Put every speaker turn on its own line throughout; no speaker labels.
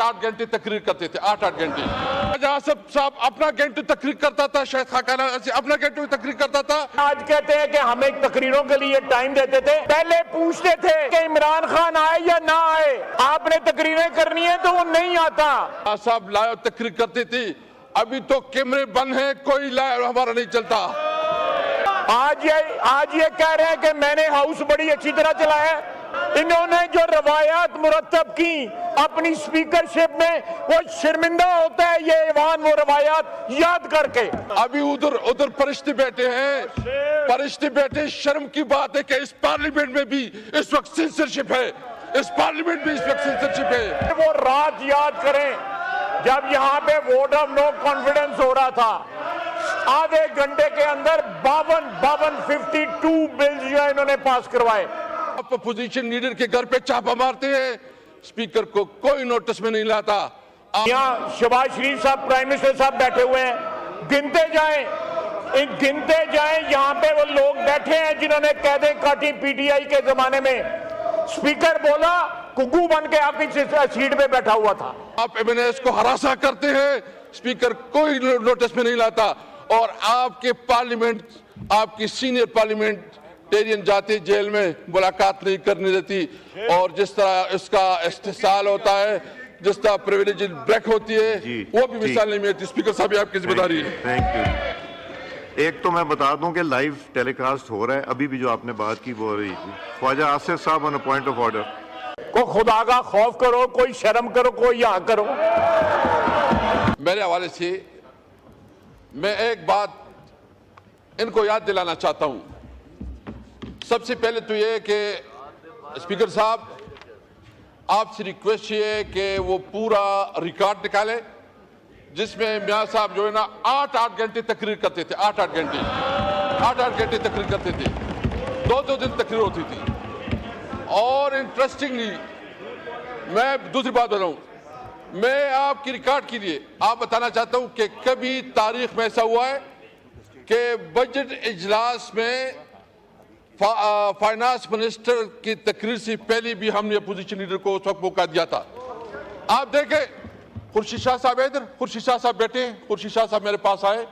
8 घंटे तकरीर करते थे, 8 घंटे। ख्वाजा आसिफ साहब अपना घंटे तकरीर करता था, शायद खाकाना अपना घंटे में तकरीर करता था।
आज कहते हैं कि हमें तकरीरों के लिए टाइम देते थे, पहले पूछते थे कि इमरान खान आए या ना आए, आपने तकरीरें करनी है तो वो नहीं आता।
साहब लाइव तकरीर करते थे, अभी तो कैमरे बंद हैं, कोई लाइव हमारा नहीं चलता।
आज ये कह रहे हैं कि मैंने हाउस बड़ी अच्छी तरह चलाया। इन्होंने जो रवायात मुरतब की अपनी स्पीकरशिप में, वो शर्मिंदा होता है ये ईवान वो रवायात याद करके।
अभी उधर फरिश्ते बैठे हैं, फरिश्ते बैठे। शर्म की बात है कि इस पार्लियामेंट में भी इस वक्त सेंसरशिप है, इस पार्लियामेंट में इस वक्त सेंसरशिप है।
वो रात याद करें जब यहाँ पे वोट ऑफ नो कॉन्फिडेंस हो रहा था, आधे घंटे के अंदर 52 बिल्स जो है इन्होंने पास करवाए।
अपोजिशन लीडर के घर पे छापा मारते हैं, स्पीकर को कोई नोटिस में नहीं लाता।
यहाँ शहबाज शरीफ साहब प्राइम मिनिस्टर साहब बैठे हुए हैं, गिनते जाएं यहाँ पे वो लोग बैठे हैं जिन्होंने कैदें काटी पीटीआई के जमाने में। स्पीकर बोला, कुकू बन के आपकी सीट पे बैठा हुआ था।
आप एमएनएस को हरासा करते हैं, स्पीकर कोई नोटिस में नहीं लाता। और आपके पार्लियामेंट, आपकी सीनियर पार्लियामेंटेरियन जाते जेल में मुलाकात नहीं करने देती। और जिस तरह इसका इस्तेसाल होता है, जिस तरह प्रिविलेज ब्रेक होती है, वो भी मिसाल नहीं मिलती। स्पीकर साहब आपकी जिम्मेदारी है।
Thank you. एक तो मैं बता दूं कि लाइव टेलीकास्ट हो रहा है, अभी भी जो आपने बात की वो हो रही थी। ख्वाजा आसिफ साहब ऑन पॉइंट ऑफ ऑर्डर।
को खुदा का खौफ करो, कोई शर्म करो, कोई यहाँ करो।
मेरे हवाले से मैं एक बात इनको याद दिलाना चाहता हूं। सबसे पहले तो ये कि स्पीकर साहब, आपसे रिक्वेस्ट ये है कि वो पूरा रिकॉर्ड निकाले जिसमें मियां साहब जो है ना 8 घंटे तकरीर करते थे, 8 घंटे तकरीर करते थे, 2 दिन तकरीर होती थी। और इंटरेस्टिंगली मैं दूसरी बात बताऊं, मैं आपकी रिकॉर्ड के लिए आप बताना चाहता हूं कि कभी तारीख में ऐसा हुआ है कि बजट इजलास में फाइनेंस मिनिस्टर की तकरीर से पहले भी हमने अपोजिशन लीडर को उस वक्त मौका दिया था। आप देखें, खुर्शीद शाह साहब इधर, खुर्शीद शाह साहब बैठे हैं, खुर्शीद शाह साहब मेरे पास आए,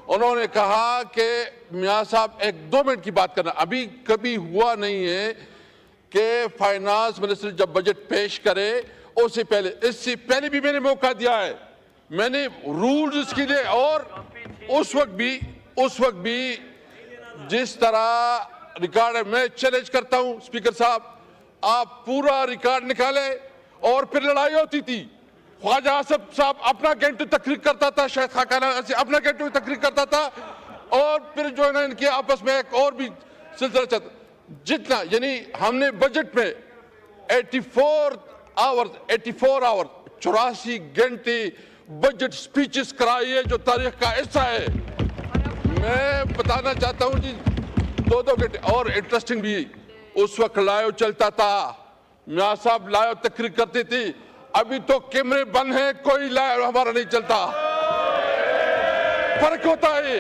उन्होंने कहा कि मियां साहब 1-2 मिनट की बात करना। अभी कभी हुआ नहीं है कि फाइनेंस मिनिस्टर जब बजट पेश करे उससे पहले, इससे पहले भी मैंने मौका दिया है, मैंने रूल्स के लिए। और उस वक्त भी जिस तरह रिकॉर्ड है, मैं चैलेंज करता हूं स्पीकर साहब, आप पूरा रिकॉर्ड निकाले। और फिर लड़ाई होती थी, ख्वाजा आसिफ साहब अपना घंटे तकरीर करता था, शायद खाकाना अपना घंटे में तकरीर करता था। और फिर जो है ना इनके आपस में एक और भी सिलसिला चलता, जितना यानी हमने बजट में 84 आवर 84 घंटे बजट स्पीचेस कराई है, जो तारीख का हिस्सा है। मैं बताना चाहता हूं जी, 2 घंटे। और इंटरेस्टिंग भी, उस वक्त लाइव चलता था, मियां साहब लाइव तकरीर करते थे, अभी तो कैमरे बंद हैं, कोई लाइव हमारा नहीं चलता। फर्क होता है,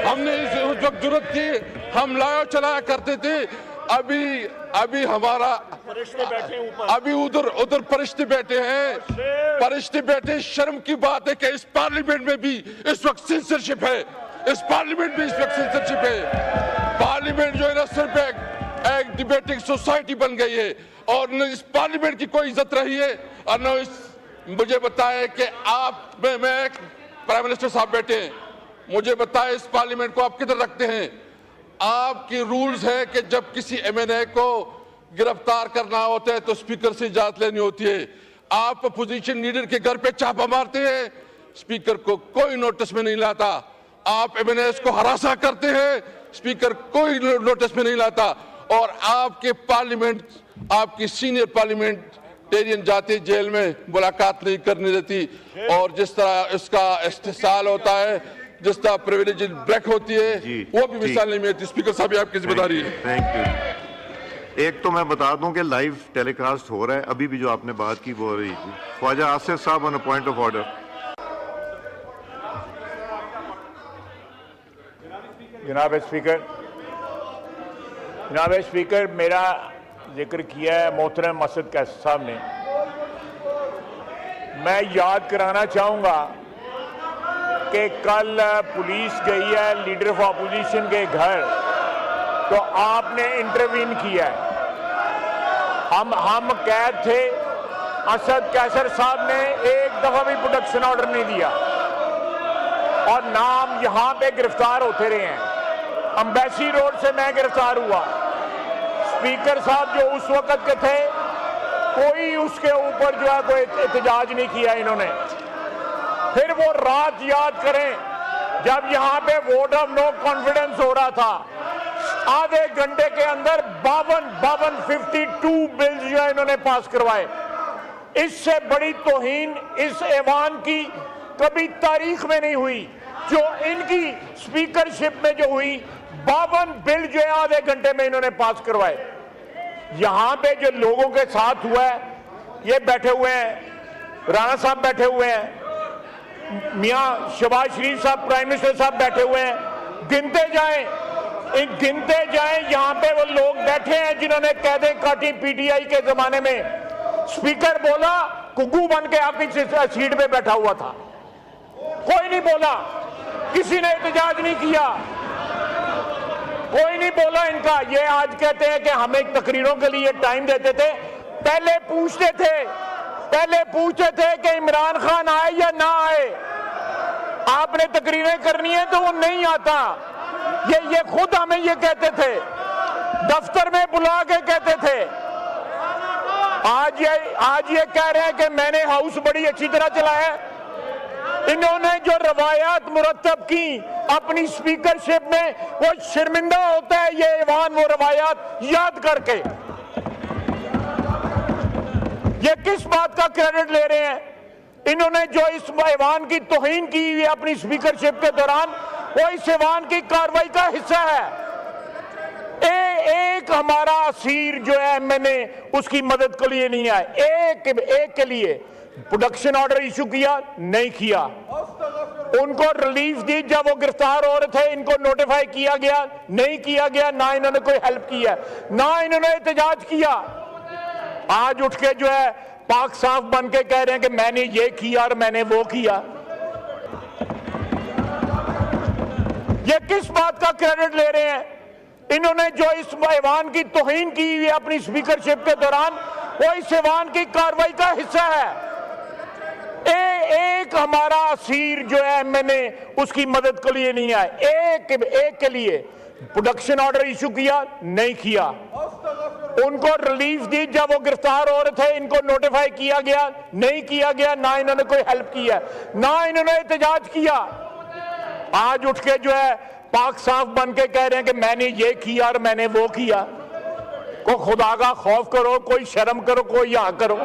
हमने उस वक्त जरूरत थी, हम लाइव चलाया करते थे। अभी हमारा अभी उधर फरिश्ते बैठे हैं, फरिश्ते बैठे। शर्म की बात है कि इस पार्लियामेंट में भी इस वक्त सेंसरशिप है, इस पार्लियामेंट में इस वक्त सेंसरशिप है। पार्लियामेंट जो है ना सिर्फ एक डिबेटिंग सोसाइटी बन गई है, और न इस पार्लियामेंट की कोई इज्जत रही है और न मुझे बताए कि आप मैं प्राइम मिनिस्टर साहब बैठे हैं, मुझे बताए इस पार्लियामेंट को आप किधर रखते हैं। आपके रूल्स है कि जब किसी एमएनए को गिरफ्तार करना होता है तो स्पीकर से इजाजत लेनी होती है। आप अपोजिशन लीडर के घर पे छापा मारते हैं, स्पीकर को कोई नोटिस में नहीं लाता। आप एमएनएस को हरासा करते हैं, स्पीकर कोई नोटिस में नहीं लाता। और आपके पार्लियामेंट, आपकी सीनियर पार्लियामेंटेरियन जाते जेल में मुलाकात नहीं करने देती। और जिस तरह इसका इस्तेसाल होता है, जिस तरह प्रिविलेज ब्रेक होती है, वो भी मिसाल नहीं मिलती। स्पीकर साहब आपकी जिम्मेदारी है।
Thank you. एक तो मैं बता दूं कि लाइव टेलीकास्ट हो रहा है, अभी भी जो आपने बात की वो हो रही थी। ख्वाजा आसिफ साहब ऑन पॉइंट ऑफ ऑर्डर।
जनाब स्पीकर, मेरा जिक्र किया है मोहतरम मसूद कैसर साहब ने। मैं याद कराना चाहूंगा कि कल पुलिस गई है लीडर ऑफ अपोजिशन के घर, तो आपने इंटरवीन किया है। हम कैद थे, असद कैसर साहब ने एक दफा भी प्रोडक्शन ऑर्डर नहीं दिया और नाम यहां पे गिरफ्तार होते रहे हैं। अम्बेसी रोड से मैं गिरफ्तार हुआ, स्पीकर साहब जो उस वक्त के थे कोई उसके ऊपर जो है कोई एहतजाज नहीं किया इन्होंने। फिर वो रात याद करें जब यहां पे वोट ऑफ नो कॉन्फिडेंस हो रहा था, आधे घंटे के अंदर 52 बिल्स जो है इन्होंने पास करवाए। इससे बड़ी तौहीन इस ऐवान की कभी तारीख में नहीं हुई जो इनकी स्पीकरशिप में जो हुई। 52 बिल जो है आधे घंटे में इन्होंने पास करवाए। यहां पे जो लोगों के साथ हुआ है, ये बैठे हुए हैं, राणा साहब बैठे हुए हैं, मियां शहबाज शरीफ साहब प्राइम मिनिस्टर साहब बैठे हुए हैं, गिनते जाएं यहां पे वो लोग बैठे हैं जिन्होंने कैदें काटी पीटीआई के जमाने में। स्पीकर बोला, कुग्गू बन के आपकी सीट पे बैठा हुआ था, कोई नहीं बोला, किसी ने एहतजाज नहीं किया, कोई नहीं बोला इनका। ये आज कहते हैं कि हमें तकरीरों के लिए टाइम देते थे। पहले पूछते थे कि इमरान खान आए या ना आए। आपने तकरीरें करनी है तो वो नहीं आता। ये खुद हमें ये कहते थे, दफ्तर में बुला के कहते थे। आज ये कह रहे हैं कि मैंने हाउस बड़ी अच्छी तरह चलाया। इन्होंने जो रवायात मुरत्तब की अपनी स्पीकरशिप में, वो शर्मिंदा होता है ये ऐवान वो रवायात याद करके। ये किस बात का क्रेडिट ले रहे हैं? इन्होंने जो इस ऐवान की तौहीन की हुई अपनी स्पीकरशिप के दौरान, वो इस ऐवान की कार्रवाई का हिस्सा है। एक हमारा असीर जो है मैंने उसकी मदद के लिए नहीं आया, एक के लिए प्रोडक्शन ऑर्डर इशू किया नहीं किया, उनको रिलीफ दी जब वो गिरफ्तार हो रहे थे, इनको नोटिफाई किया गया नहीं किया गया, ना इन्होंने कोई हेल्प किया, ना इन्होंने एहतजाज किया। आज उठ के जो है पाक साफ बन के कह रहे हैं कि मैंने ये किया और मैंने वो किया। ये किस बात का क्रेडिट ले रहे हैं? इन्होंने जो इस ऐवान की तौहीन की हुई अपनी स्पीकरशिप के दौरान, वो इस ऐवान की कार्रवाई का हिस्सा है। एक हमारा असीर जो है मैंने उसकी मदद के लिए नहीं आया, एक के लिए प्रोडक्शन ऑर्डर इशू किया नहीं किया, उनको रिलीफ दी जब वो गिरफ्तार हो रहे थे, इनको नोटिफाई किया गया नहीं किया गया, ना इन्होंने कोई हेल्प किया, ना इन्होंने एहतजाज किया। आज उठ के जो है पाक साफ बन के कह रहे हैं कि मैंने ये किया और मैंने वो किया। को खुदा का खौफ करो, कोई शर्म करो, कोई यहाँ करो।